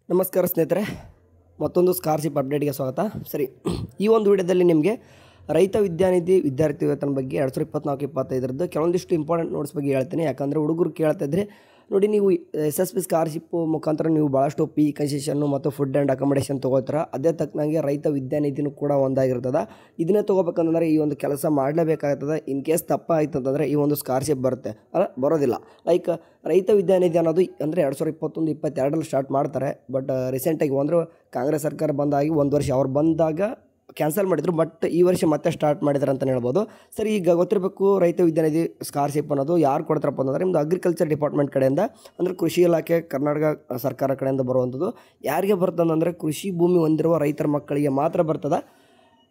ನಮಸ್ಕಾರ ಸ್ನೇಹಿತರೆ, ಮತ್ತೊಂದು ಸ್ಕಾಲರ್‌ಶಿಪ್ ಅಪ್ಡೇಟ್ಗೆ ಸ್ವಾಗತ. ಸರಿ, ಈ ಒಂದು ವಿಡಿಯೋದಲ್ಲಿ ನಿಮಗೆ ರೈತ ವಿದ್ಯಾನಿಧಿ ವಿದ್ಯಾರ್ಥಿ ವೇತನ ಬಗ್ಗೆ 2024-25 ಕೆಲವೊಂದಿಷ್ಟು ಇಂಪಾರ್ಟೆಂಟ್ ನೋಟ್ಸ್ ಬಗ್ಗೆ ಹೇಳ್ತೀನಿ. ಯಾಕಂದರೆ ಹುಡುಗರು ಕೇಳ್ತಿದ್ರೆ ನೋಡಿ, ನೀವು SSP ಸ್ಕಾಲರ್‌ಶಿಪ್ಪು ಮುಖಾಂತರ ನೀವು ಭಾಳಷ್ಟು ಪಿ ಕನ್ಸೆಷನ್ನು ಮತ್ತು ಫುಡ್ ಆ್ಯಂಡ್ ಅಕಾಮಡೇಷನ್ ತೊಗೋತೀರ. ಅದೇ ತಕ್ಕನಾಗೆ ರೈತ ವಿದ್ಯಾನಿಧಿನೂ ಕೂಡ ಒಂದಾಗಿರ್ತದೆ. ಇದನ್ನೇ ತೊಗೋಬೇಕಂತಂದರೆ ಈ ಒಂದು ಕೆಲಸ ಮಾಡಲೇಬೇಕಾಗ್ತದೆ. ಇನ್ ಕೇಸ್ ತಪ್ಪ ಆಯ್ತು ಅಂತಂದರೆ ಈ ಒಂದು ಸ್ಕಾಲರ್‌ಶಿಪ್ ಬರುತ್ತೆ ಬರೋದಿಲ್ಲ. ಲೈಕ್ ರೈತ ವಿದ್ಯಾನಿಧಿ ಅನ್ನೋದು ಅಂದರೆ 2021-22 ಸ್ಟಾರ್ಟ್ ಮಾಡ್ತಾರೆ. ಬಟ್ ರೀಸೆಂಟಾಗಿ ಅಂದರೆ ಕಾಂಗ್ರೆಸ್ ಸರ್ಕಾರ ಬಂದಾಗಿ ಒಂದು ವರ್ಷ ಅವ್ರು ಬಂದಾಗ ಕ್ಯಾನ್ಸಲ್ ಮಾಡಿದರು. ಬಟ್ ಈ ವರ್ಷ ಮತ್ತೆ ಸ್ಟಾರ್ಟ್ ಮಾಡಿದ್ದಾರೆ ಅಂತಲೇ ಹೇಳ್ಬೋದು. ಸರಿ, ಈಗ ಗೊತ್ತಿರಬೇಕು ರೈತ ವಿದ್ಯಾನಿಧಿ ಸ್ಕಾಲರ್‌ಶಿಪ್ ಅನ್ನೋದು ಯಾರು ಕೊಡ್ತಾರಪ್ಪ ಅಂತಂದರೆ ನಿಮ್ಮದು ಅಗ್ರಿಕಲ್ಚರ್ ಡಿಪಾರ್ಟ್ಮೆಂಟ್ ಕಡೆಯಿಂದ, ಅಂದರೆ ಕೃಷಿ ಇಲಾಖೆ ಕರ್ನಾಟಕ ಸರ್ಕಾರ ಕಡೆಯಿಂದ ಬರುವಂಥದ್ದು. ಯಾರಿಗೆ ಬರ್ತದಂದರೆ ಕೃಷಿ ಭೂಮಿ ಹೊಂದಿರುವ ರೈತರ ಮಕ್ಕಳಿಗೆ ಮಾತ್ರ ಬರ್ತದೆ.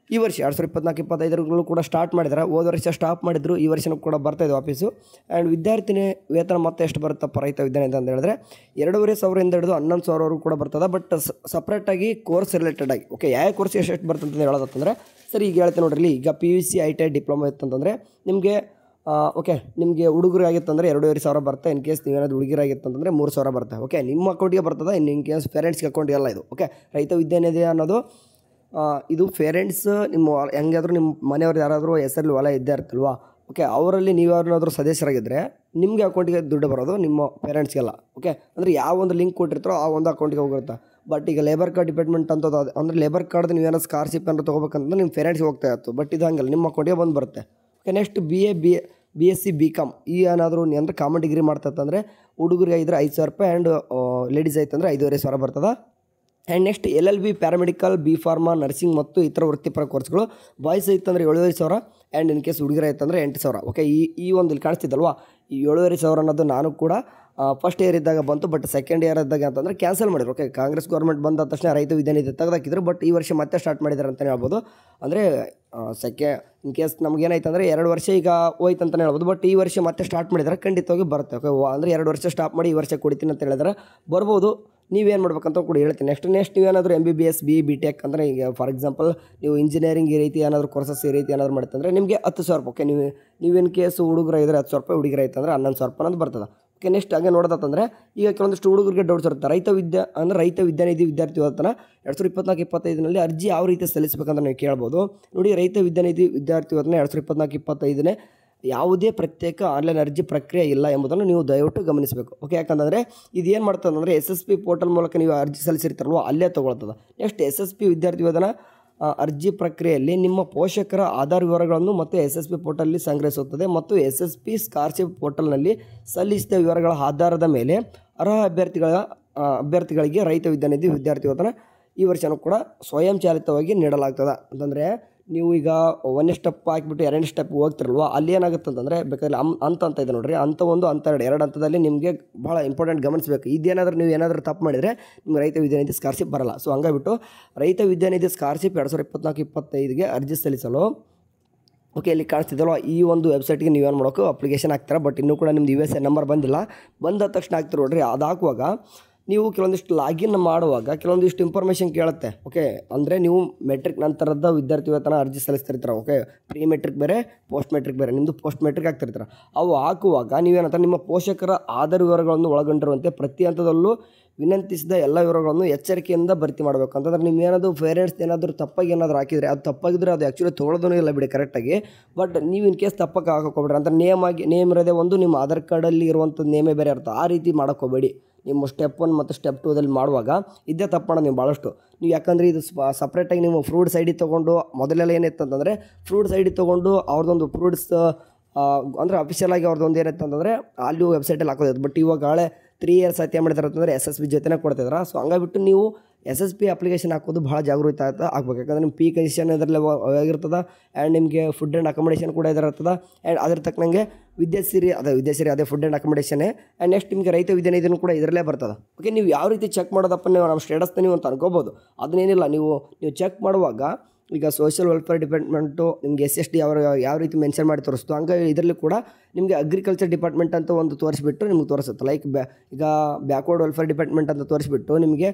ಈ ವರ್ಷ 2024-25 ಕೂಡ ಸ್ಟಾರ್ಟ್ ಮಾಡಿದ್ದಾರೆ. ಹೋದ ವರ್ಷ ಸ್ಟಾಪ್ ಮಾಡಿದ್ರು, ಈ ವರ್ಷನೂ ಕೂಡ ಬರ್ತಾಯಿದೆ ವಾಪೀಸು. ಆ್ಯಂಡ್ ವಿದ್ಯಾರ್ಥಿನಿ ವೇತನ ಮತ್ತೆ ಎಷ್ಟು ಬರುತ್ತಪ್ಪ ರೈತ ವಿದ್ಯಾನಿಧಿ ಅಂತ ಹೇಳಿದ್ರೆ 2,500 ಹಿಡಿದು 11,000 ಕೂಡ ಬರ್ತದೆ. ಬಟ್ ಸಪ್ರೇಟಾಗಿ ಕೋರ್ಸ್ ರಿಲೇಟೆಡ್ ಆಗಿ ಯಾವ ಕೋರ್ಸ್ ಎಷ್ಟು ಬರ್ತದೆ ಅಂತ ಹೇಳೋದಂತಂದರೆ, ಸರಿ ಈಗ ಹೇಳ್ತೀನಿ ನೋಡ್ರಿ. ಈಗ PUC ITI ಡಿಪ್ಲೊಮಾ ಇತ್ತಂತಂದರೆ ನಿಮಗೆ ನಿಮಗೆ ಹುಡುಗರಾಗಿತ್ತಂದರೆ 2,500 ಬರುತ್ತೆ. ಇನ್ ಕೇಸ್ ನೀವೇನಾದ್ರು ಹುಡುಗಿರಾಗಿತ್ತಂತಂದರೆ 3,000 ಬರುತ್ತೆ. ನಿಮ್ಮ ಅಕೌಂಟಿಗೆ ಬರ್ತದೆ. ಇನ್ ಕೇಸ್ ಪೇರೆಂಟ್ಸ್ಗೆ ಅಕೌಂಟಿಗೆಲ್ಲ ಇದು. ರೈತ ವಿದ್ಯಾನಿಧಿ ಅನ್ನೋದು ಇದು ಪೇರೆಂಟ್ಸ್ ನಿಮ್ಮ ಹೆಂಗಾದ್ರೂ ನಿಮ್ಮ ಮನೆಯವ್ರು ಯಾರಾದರೂ ಹೆಸರಲ್ಲಿ ಹೊಲ ಇದ್ದೇ ಇರ್ತಲ್ವಾ, ಅವರಲ್ಲಿ ನೀವು ಯಾರನ್ನಾದರೂ ಸದಸ್ಯರಾಗಿದ್ದರೆ ನಿಮಗೆ ಅಕೌಂಟಿಗೆ ದುಡ್ಡು ಬರೋದು ನಿಮ್ಮ ಪೇರೆಂಟ್ಸ್ಗೆಲ್ಲ. ಅಂದರೆ ಯಾವ ಒಂದು ಲಿಂಕ್ ಕೊಟ್ಟಿರ್ತಾರೋ ಆ ಒಂದು ಅಕೌಂಟಿಗೆ ಹೋಗಿರುತ್ತೆ. ಬಟ್ ಈಗ ಲೇಬರ್ ಕಾರ್ಡ್ ಡಿಪಾರ್ಟ್ಮೆಂಟ್ ಅಂತದ್ದು ಅಂದರೆ ಲೇಬರ್ ಕಾರ್ಡ್ ನೀವೇನೋ ಸ್ಕಾಲರ್‌ಶಿಪ್ ಏನಾದ್ರು ತೊಗೋಬೇಕಂತಂದ್ರೆ ನಿಮ್ಮ ಪೇರೆಂಟ್ಸ್ಗೆ ಹೋಗ್ತಾ ಇತ್ತು. ಬಟ್ ಇದು ಹಂಗಲ್ಲ, ನಿಮ್ಮ ಅಕೌಂಟಿಗೆ ಬಂದು ಬರುತ್ತೆ. ನೆಕ್ಸ್ಟ್ BSc BCom ಈ ಏನಾದರೂ ಅಂದರೆ ಕಾಮನ್ ಡಿಗ್ರಿ ಮಾಡ್ತಂದರೆ ಹುಡುಗರಿಗೆ ಇದ್ದರೆ 5,000 ರೂಪಾಯಿ. ಆ್ಯಂಡ್ ಲೇಡೀಸ್ ಆಯ್ತಂದ್ರೆ 5,500 ಬರ್ತದೆ. And next LLB paramedical, B pharma, nursing ಮತ್ತು ಇತರ ವೃತ್ತಿಪರ ಕೋರ್ಸ್ಗಳು ಬಾಯ್ಸ್ ಐತಂದರೆ 7,500. ಆ್ಯಂಡ್ ಇನ್ ಕೇಸ್ ಹುಡುಗರ ಐತಂದರೆ 8,000. ಈ ಒಂದು ಇಲ್ಲಿ ಕಾಣಿಸ್ತಿದ್ದಲ್ವಾ, ಈ 7,500 ಅನ್ನೋದು ನಾನು ಕೂಡ ಫಸ್ಟ್ ಇಯರ್ ಇದ್ದಾಗ ಬಂತು. ಬಟ್ ಸೆಕೆಂಡ್ ಇಯರ್ ಇದ್ದಾಗ ಅಂತಂದರೆ ಕ್ಯಾನ್ಸಲ್ ಮಾಡಿದ್ರು. ಕಾಂಗ್ರೆಸ್ ಗೌರ್ಮೆಂಟ್ ಬಂದ ತಕ್ಷಣ ರೈತ ವಿದ್ಯಾನಿಧಿ ತೆಗೆದಾಕಿದ್ರು. ಬಟ್ ಈ ವರ್ಷ ಮತ್ತೆ ಸ್ಟಾರ್ಟ್ ಮಾಡಿದ್ದಾರೆ ಅಂತಲೇ ಹೇಳ್ಬೋದು. ಅಂದರೆ ಇನ್ ಕೇಸ್ ನಮಗೇನಾಯ್ತು ಅಂದರೆ 2 ವರ್ಷ ಈಗ ಹೋಯ್ತು ಅಂತಲೇ ಹೇಳ್ಬೋದು. ಬಟ್ ಈ ವರ್ಷ ಮತ್ತೆ ಸ್ಟಾರ್ಟ್ ಮಾಡಿದ್ದಾರೆ, ಖಂಡಿತವಾಗಿ ಬರುತ್ತೆ. ಅಂದರೆ 2 ವರ್ಷ ಸ್ಟಾಪ್ ಮಾಡಿ ಈ ವರ್ಷ ಕೊಡ್ತೀನಿ ಅಂತ ಹೇಳಿದ್ರೆ ಬರ್ಬೋದು. ನೀವೇನು ಮಾಡ್ಬೇಕಂತ ಕೂಡ ಹೇಳ್ತೀನಿ. ನೆಕ್ಸ್ಟ್ ನೀವೇನಾದರೂ MBBS BE BTech ಅಂದರೆ ಈಗ ಫಾರ್ ಎಕ್ಸಾಂಪಲ್ ನೀವು ಇಂಜಿನಿಯರಿಂಗ್ ಈ ರೀತಿ ಏನಾದರೂ ಕೋರ್ಸಸ್ ಈ ರೀತಿ ಏನಾದರೂ ಮಾಡ್ತಂದರೆ ನಿಮಗೆ 10,000 ರೂಪಾಯಿ. ನೀವೇನು ಕೇಸ್ ಹುಡುಗರ ಇದ್ದರೆ 10,000 ರೂಪಾಯಿ, ಹುಡುಗರ ಐತಂದರೆ 11,000 ರೂಪಾಯಿ ಅನ್ನೋದು ಬರ್ತದೆ. ನೆಕ್ಸ್ಟ್ ಹಾಗೆ ನೋಡೋದಂತಂದರೆ ಈಗ ಕೆಲವೊಂದಿಷ್ಟು ಹುಡುಗರಿಗೆ ಡೌಟ್ಸ್ ಇರುತ್ತೆ. ರೈತ ವಿದ್ಯಾನಿಧಿ ವಿದ್ಯಾರ್ಥಿ ವೇತನ 2024-25 ಅರ್ಜಿ ಯಾವ ರೀತಿ ಸಲ್ಲಿಸಬೇಕಂತ ನೀವು ಕೇಳ್ಬೋದು. ನೋಡಿ, ರೈತ ವಿದ್ಯಾನಿಧಿ ವಿದ್ಯಾರ್ಥಿ ವೇತನ 2024-25 ಯಾವುದೇ ಪ್ರತ್ಯೇಕ ಆನ್ಲೈನ್ ಅರ್ಜಿ ಪ್ರಕ್ರಿಯೆ ಇಲ್ಲ ಎಂಬುದನ್ನು ನೀವು ದಯವಿಟ್ಟು ಗಮನಿಸಬೇಕು. ಯಾಕಂದರೆ ಇದು ಏನು ಮಾಡ್ತದಂದರೆ SSP ಪೋರ್ಟಲ್ ಮೂಲಕ ನೀವು ಅರ್ಜಿ ಸಲ್ಲಿಸಿರ್ತಾರಲ್ವ ಅಲ್ಲೇ ತೊಗೊಳ್ತದೆ. ನೆಕ್ಸ್ಟ್ SSP ವಿದ್ಯಾರ್ಥಿ ವೇತನ ಅರ್ಜಿ ಪ್ರಕ್ರಿಯೆಯಲ್ಲಿ ನಿಮ್ಮ ಪೋಷಕರ ಆಧಾರ್ ವಿವರಗಳನ್ನು ಮತ್ತು SSP ಪೋರ್ಟಲ್ನಲ್ಲಿ ಸಂಗ್ರಹಿಸುತ್ತದೆ ಮತ್ತು SSP ಸ್ಕಾಲರ್‌ಶಿಪ್ ಪೋರ್ಟಲ್ನಲ್ಲಿ ಸಲ್ಲಿಸಿದ ವಿವರಗಳ ಆಧಾರದ ಮೇಲೆ ಅರ್ಹ ಅಭ್ಯರ್ಥಿಗಳಿಗೆ ರೈತ ವಿದ್ಯಾನಿಧಿ ವಿದ್ಯಾರ್ಥಿ ವೇತನ ಈ ವರ್ಷವೂ ಕೂಡ ಸ್ವಯಂಚಾಲಿತವಾಗಿ ನೀಡಲಾಗ್ತದೆ. ಅಂತಂದರೆ ನೀವು ಈಗ 1 ಸ್ಟೆಪ್ ಹಾಕಿಬಿಟ್ಟು 2 ಸ್ಟೆಪ್ ಹೋಗ್ತಿರಲ್ವ, ಅಲ್ಲಿ ಏನಾಗುತ್ತೆ ಅಂತಂದರೆ ಬೇಕಾದ್ರೆ ಅಂತ ಇದೆ ನೋಡಿರಿ, ಅಂತ 1 ಅಂತ 2 ಹಂತದಲ್ಲಿ ನಿಮಗೆ ಭಾಳ ಇಂಪಾರ್ಟೆಂಟ್ ಗಮನಿಸಬೇಕು. ಇದೇನಾದರೂ ನೀವು ಏನಾದರೂ ತಪ್ಪು ಮಾಡಿದರೆ ನಿಮ್ಗೆ ರೈತ ವಿದ್ಯಾನಿಧಿ ಸ್ಕಾಲರ್‌ಶಿಪ್ ಬರಲ್ಲ. ಸೊ ಹಂಗಾಗ್ಬಿಟ್ಟು ರೈತ ವಿದ್ಯಾನಿಧಿ ಸ್ಕಾಲರ್‌ಶಿಪ್ 2024-25 ಅರ್ಜಿ ಸಲ್ಲಿಸಲು ಇಲ್ಲಿ ಕಾಣಿಸ್ತಿದ್ದಲ್ವ ಈ ಒಂದು ವೆಬ್ಸೈಟ್ಗೆ ನೀವೇನು ಮಾಡೋಕೆ ಅಪ್ಲಿಕೇಶನ್ ಹಾಕ್ತಾರೆ. ಬಟ್ ಇನ್ನೂ ಕೂಡ ನಿಮ್ದು USA ನಂಬರ್ ಬಂದಿಲ್ಲ. ಬಂದ ತಕ್ಷಣ ಹಾಕ್ತಿರಿ ನೋಡ್ರಿ. ಅದು ಹಾಕುವಾಗ ನೀವು ಕೆಲವೊಂದಿಷ್ಟು ಲಾಗಿನ್ ಮಾಡುವಾಗ ಕೆಲವೊಂದಿಷ್ಟು ಇನ್ಫಾರ್ಮೇಷನ್ ಕೇಳುತ್ತೆ. ಅಂದರೆ ನೀವು ಮೆಟ್ರಿಕ್ ನಂತರದ ವಿದ್ಯಾರ್ಥಿ ವೇತನ ಅರ್ಜಿ ಸಲ್ಲಿಸ್ತಿರ್ತಾರೆ. ಪ್ರೀ ಮೆಟ್ರಿಕ್ ಬೇರೆ, ಪೋಸ್ಟ್ ಮೆಟ್ರಿಕ್ ಬೇರೆ. ನಿಮ್ಮದು ಪೋಸ್ಟ್ ಮೆಟ್ರಿಕ್ ಆಗ್ತಿರ್ತಾರೆ. ಅವು ಹಾಕುವಾಗ ನೀವೇನಂತ ನಿಮ್ಮ ಪೋಷಕರ ಆಧಾರ್ ವಿವರಗಳನ್ನು ಒಳಗೊಂಡಿರುವಂತೆ ಪ್ರತಿ ಹಂತದಲ್ಲೂ ವಿನಂತಿಸಿದ ಎಲ್ಲ ವಿವರಗಳನ್ನು ಎಚ್ಚರಿಕೆಯಿಂದ ಭರ್ತಿ ಮಾಡಬೇಕು. ಅಂತಂದರೆ ನೀವು ಏನಾದರೂ ಪೇರೆಂಟ್ಸ್ ಏನಾದರೂ ತಪ್ಪಾಗಿ ಏನಾದರೂ ಹಾಕಿದರೆ ಅದು ತಪ್ಪಾಗಿದ್ದರೆ ಅದು ಆ್ಯಕ್ಚುಲಿ ತೊಗೊಳೋದೂ ಇಲ್ಲ ಬಿಡಿ ಕರೆಕ್ಟಾಗಿ. ಬಟ್ ನೀವು ಇನ್ ಕೇಸ್ ತಪ್ಪಾಗಿ ಹಾಕೋಬೇಡ್ರಿ. ಅಂದರೆ ನೇಮ್ ಇರೋದೇ ಒಂದು, ನಿಮ್ಮ ಆಧಾರ್ ಕಾರ್ಡಲ್ಲಿ ಇರುವಂಥದ್ದು ನೇಮೇ ಬೇರೆ ಇರುತ್ತೆ. ಆ ರೀತಿ ಮಾಡೋಕ್ಕೋಬೇಡಿ. ನಿಮ್ಮ ಸ್ಟೆಪ್ 1 ಮತ್ತು ಸ್ಟೆಪ್ 2ದಲ್ಲಿ ಮಾಡುವಾಗ ಇದೇ ತಪ್ಪು ಮಾಡೋದು ನೀವು ಭಾಳಷ್ಟು. ನೀವು ಯಾಕಂದರೆ ಇದು ಸಪ್ರೇಟಾಗಿ ನೀವು ಫ್ರೂಟ್ಸ್ ID ತೊಗೊಂಡು ಮೊದಲೆಲ್ಲ ಏನಿತ್ತು ಅಂತಂದರೆ ಫ್ರೂಟ್ಸ್ ID ತೊಗೊಂಡು ಅವ್ರದ್ದೊಂದು ಫ್ರೂಟ್ಸ್ ಅಂದರೆ ಅಫಿಷಿಯಲ್ ಆಗಿ ಅವ್ರದ್ದೊಂದು ಏನಿತ್ತು ಅಂತಂದರೆ ಅಲ್ಲಿ ವೆಬ್ಸೈಟಲ್ಲಿ ಹಾಕೋದು. ಬಟ್ ಇವಾಗ 3 ಇಯರ್ಸ್ ಆಯ್ತು ಮಾಡಿದಾರೆ ಅಂತಂದರೆ SSB ಜೊತೆನೇ ಕೊಡ್ತಿದ್ದಾರೆ. ಸೊ ಹಂಗಾಗ್ಬಿಟ್ಟು ನೀವು SSP ಅಪ್ಲಿಕೇಶನ್ ಹಾಕೋದು ಭಾಳ ಜಾಗೃತಿ ಆಗ್ಬೇಕು. ಯಾಕಂದರೆ ನಿಮ್ಮ ಪಿ ಕನ್ಸೆಷನ್ ಇದರಲ್ಲಿ ಆಗಿರ್ತದೆ. ಆ್ಯಂಡ್ ನಿಮಗೆ ಫುಡ್ ಆ್ಯಂಡ್ ಅಕಾಮಡೇಷನ್ ಕೂಡ ಇದಿರ್ತದೆ. ಆ್ಯಂಡ್ ಅದ್ರ ತಕ್ಕನಂಗೆ ವಿದ್ಯಾಸಿರಿ ಅದೇ ಫುಡ್ ಆ್ಯಂಡ್ ಅಕಾಮಡೇಷನೇ. ಆ್ಯಂಡ್ ನೆಕ್ಸ್ಟ್ ನಿಮಗೆ ರೈತ ವಿದ್ಯಾನಿಧಿನೂ ಕೂಡ ಇದರಲ್ಲೇ ಬರ್ತದೆ. ನೀವು ಯಾವ ರೀತಿ ಚೆಕ್ ಮಾಡೋದಪ್ಪ, ನೀವು ನಮ್ಮ ಸ್ಟೇಟಸ್ನ ನೀವು ಅಂತ ಅನ್ಕೋಬೋದು. ಅದನ್ನೇನಿಲ್ಲ, ನೀವು ಚೆಕ್ ಮಾಡುವಾಗ ಈಗ ಸೋಷಿಯಲ್ ವೆಲ್ಫೇರ್ ಡಿಪಾರ್ಟ್ಮೆಂಟು ನಿಮಗೆ SSD ಯಾವ ರೀತಿ ಮೆನ್ಷನ್ ಮಾಡಿ ತೋರಿಸ್ತು, ಹಂಗೆ ಇದರಲ್ಲಿ ಕೂಡ ನಿಮಗೆ ಅಗ್ರಿಕಲ್ಚರ್ ಡಿಪಾರ್ಟ್ಮೆಂಟ್ ಅಂತ ಒಂದು ತೋರಿಸ್ಬಿಟ್ಟು ನಿಮ್ಗೆ ತೋರಿಸುತ್ತೆ. ಲೈಕ್ ಈಗ ಬ್ಯಾಕ್ವರ್ಡ್ ವೆಲ್ಫೇರ್ ಡಿಪಾರ್ಟ್ಮೆಂಟ್ ಅಂತ ತೋರಿಸ್ಬಿಟ್ಟು ನಿಮಗೆ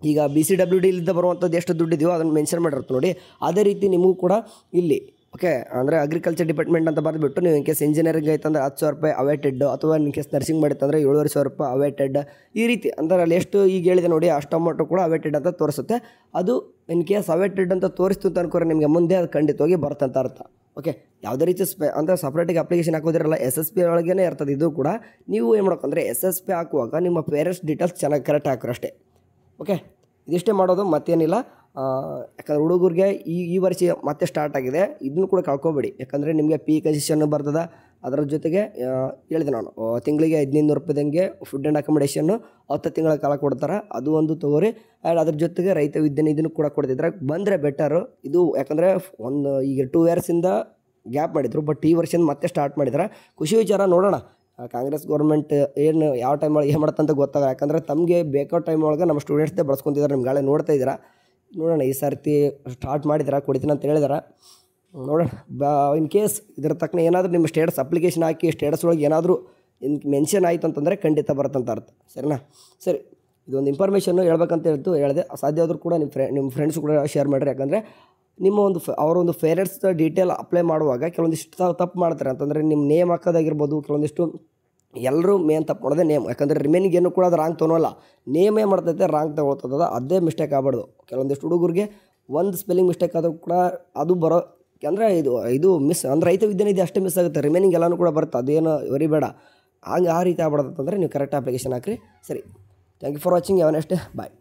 ಈಗ BCWD ಇಲ್ಲಿಂದ ಬರುವಂಥದ್ದು ಎಷ್ಟು ದುಡ್ಡಿದೆಯೋ ಅದನ್ನು ಮೆನ್ಷನ್ ಮಾಡಿರುತ್ತೆ ನೋಡಿ. ಅದೇ ರೀತಿ ನಿಮಗೂ ಕೂಡ ಇಲ್ಲಿ ಓಕೆ, ಅಂದರೆ ಅಗ್ರಿಕಲ್ಚರ್ ಡಿಪಾರ್ಟ್ಮೆಂಟ್ ಅಂತ ಬರೆದ್ಬಿಟ್ಟು ನೀವು ಇನ್ ಕೇಸ್ ಇಂಜಿನಿಯರಿಂಗ್ ಐತಂದ್ರೆ 10,000 ರೂಪಾಯಿ ಅವೇಟೆಡ್, ಅಥವಾ ಇನ್ ಕೇಸ್ ನರ್ಸಿಂಗ್ ಮಾಡಿತ್ತಂದರೆ 7,500 ರೂಪಾಯಿ ಅವೇಟೆಡ್, ಈ ರೀತಿ ಅಂದರೆ ಅಲ್ಲಿ ಎಷ್ಟು ಈಗ ಹೇಳಿದೆ ನೋಡಿ ಅಷ್ಟು ಅಮೌಂಟು ಕೂಡ ಅವೇಟೆಡ್ ಅಂತ ತೋರಿಸುತ್ತೆ. ಅದು ಇನ್ ಕೇಸ್ ಅವೇಟೆಡ್ ಅಂತ ತೋರಿಸ್ತು ಅಂತ ಅನ್ಕೋರೆ ನಿಮಗೆ ಮುಂದೆ ಅದು ಖಂಡಿತವಾಗಿ ಬರುತ್ತಂತ ಅರ್ಥ. ಓಕೆ, ಯಾವುದೇ ರೀತಿ ಅಂದರೆ ಸಪ್ರೇಟಾಗಿ ಅಪ್ಲಿಕೇಶನ್ ಹಾಕೋದಿರಲ್ಲ, SSP ಒಳಗೇ ಇರ್ತದೆ. ಇದು ಕೂಡ ನೀವು ಏನು ಮಾಡ್ಬೇಕಂದ್ರೆ SSP ಹಾಕುವಾಗ ನಿಮ್ಮ ಪೇರೆಂಟ್ಸ್ ಡೀಟೇಲ್ಸ್ ಚೆನ್ನಾಗಿ ಕರೆಕ್ಟ್ ಹಾಕೋರು ಅಷ್ಟೇ. ಓಕೆ, ಇದಿಷ್ಟೇ ಮಾಡೋದು, ಮತ್ತೇನಿಲ್ಲ. ಯಾಕಂದ್ರೆ ಹುಡುಗರಿಗೆ ಈ ವರ್ಷ ಮತ್ತೆ ಸ್ಟಾರ್ಟ್ ಆಗಿದೆ, ಇದನ್ನು ಕೂಡ ಕಳ್ಕೊಬೇಡಿ. ಯಾಕಂದರೆ ನಿಮಗೆ ಪಿ ಕನ್ಸೆಷನ್ನು ಬರ್ತದೆ. ಅದರ ಜೊತೆಗೆ ಹೇಳಿದೆ ನಾನು, ತಿಂಗಳಿಗೆ 1,500 ರೂಪಾಯಿದಂಗೆ ಫುಡ್ ಆ್ಯಂಡ್ ಅಕೊಮಡೇಷನ್ನು 10 ತಿಂಗಳ ಕಾಲ ಕೊಡ್ತಾರೆ, ಅದು ಒಂದು ತೊಗೊರಿ. ಆ್ಯಂಡ್ ಅದ್ರ ಜೊತೆಗೆ ರೈತ ವಿದ್ಯಾನಿಧಿನೂ ಕೂಡ ಕೊಡ್ತಿದ್ರೆ ಬಂದರೆ ಬೆಟರು ಇದು. ಯಾಕಂದರೆ ಈಗ 2 ಇಯರ್ಸಿಂದ ಗ್ಯಾಪ್ ಮಾಡಿದರು, ಬಟ್ ಈ ವರ್ಷದಿಂದ ಮತ್ತೆ ಸ್ಟಾರ್ಟ್ ಮಾಡಿದ್ದಾರೆ. ಖುಷಿ ವಿಚಾರ. ನೋಡೋಣ ಕಾಂಗ್ರೆಸ್ ಗೌರ್ಮೆಂಟ್ ಏನು ಯಾವ ಟೈಮ್ ಒಳಗೆ ಏನು ಮಾಡುತ್ತಂತ ಗೊತ್ತಾಗ. ಯಾಕಂದರೆ ತಮಗೆ ಬೇಕಾದ ಟೈಮ್ ಒಳಗೆ ನಮ್ಮ ಸ್ಟೂಡೆಂಟ್ಸ್ದೇ ಬಳಸ್ಕೊತಿದ್ದಾರೆ. ನಿಮ್ಗಾಳೆ ನೋಡ್ತಾ ಇದ್ದೀರಾ. ನೋಡೋಣ, ಈ ಸರ್ತಿ ಸ್ಟಾರ್ಟ್ ಮಾಡಿದ್ರೆ ಕೊಡ್ತೀನಿ ಅಂತ ಹೇಳಿದಾರೆ. ನೋಡೋಣ, ಇನ್ ಕೇಸ್ ಇದ್ರ ತಕ್ಕನ ಏನಾದರೂ ನಿಮ್ಮ ಸ್ಟೇಟಸ್ ಅಪ್ಲಿಕೇಶನ್ ಹಾಕಿ ಸ್ಟೇಟಸ್ ಒಳಗೆ ಏನಾದರೂ ಮೆನ್ಷನ್ ಆಯಿತು ಅಂತಂದರೆ ಖಂಡಿತ ಬರುತ್ತಂತ ಅರ್ಥ. ಸರಿನಾ? ಸರಿ, ಇದೊಂದು ಇನ್ಫಾರ್ಮೇಷನ್ನು ಹೇಳ್ಬೇಕಂತ ಹೇಳಿದೆ. ಸಾಧ್ಯ ಆದರೂ ಕೂಡ ನಿಮ್ಮ ಫ್ರೆಂಡ್ಸ್ ಕೂಡ ಶೇರ್ ಮಾಡಿರಿ. ಯಾಕಂದರೆ ನಿಮ್ಮ ಅವರೊಂದು ಪೇರೆಂಟ್ಸ್ ಡೀಟೇಲ್ ಅಪ್ಲೈ ಮಾಡುವಾಗ ಕೆಲವೊಂದಿಷ್ಟು ತಪ್ಪು ಮಾಡ್ತಾರೆ. ಅಂತಂದರೆ ನಿಮ್ಮ ನೇಮ್ ಹಾಕೋದಾಗಿರ್ಬೋದು, ಕೆಲವೊಂದಿಷ್ಟು ಎಲ್ಲರೂ ಮೇನ್ ತಪ್ಪು ಮಾಡೋದೇ ನೇಮ್. ಯಾಕಂದರೆ ರಿಮೈನಿಂಗ್ ಏನು ಕೂಡ ಅದು ರಾಂಗ್ ತೊಗೊಳಲ್ಲ, ನೇಮೇ ಮಾಡ್ತೈತೆ ರಾಂಗ್ ತೊಗೊಳ್ತದ. ಅದೇ ಮಿಸ್ಟೇಕ್ ಆಗಬಾರ್ದು. ಕೆಲವೊಂದಿಷ್ಟು ಹುಡುಗರಿಗೆ ಒಂದು ಸ್ಪೆಲ್ಲಿಂಗ್ ಮಿಸ್ಟೇಕ್ ಆದರೂ ಕೂಡ ಅದು ಬರೋ, ಅಂದರೆ ಇದು ಮಿಸ್ ಅಂದರೆ ರೈತ ವಿದ್ಯಾನಿಧಿ ಅಷ್ಟೇ ಮಿಸ್ ಆಗುತ್ತೆ, ರಿಮೈನಿಂಗ್ ಎಲ್ಲನೂ ಕೂಡ ಬರುತ್ತೆ. ಅದೇನು ಬೇಡ, ಹಂಗೆ ಆ ರೀತಿ ಆಗ್ಬಾರ್ದು ಅಂತಂದರೆ ನೀವು ಕರೆಕ್ಟ್ ಅಪ್ಲಿಕೇಶನ್ ಹಾಕಿರಿ. ಸರಿ, ಥ್ಯಾಂಕ್ ಯು ಫಾರ್ ವಾಚಿಂಗ್. ಯಾವನಷ್ಟೇ ಬಾಯ್.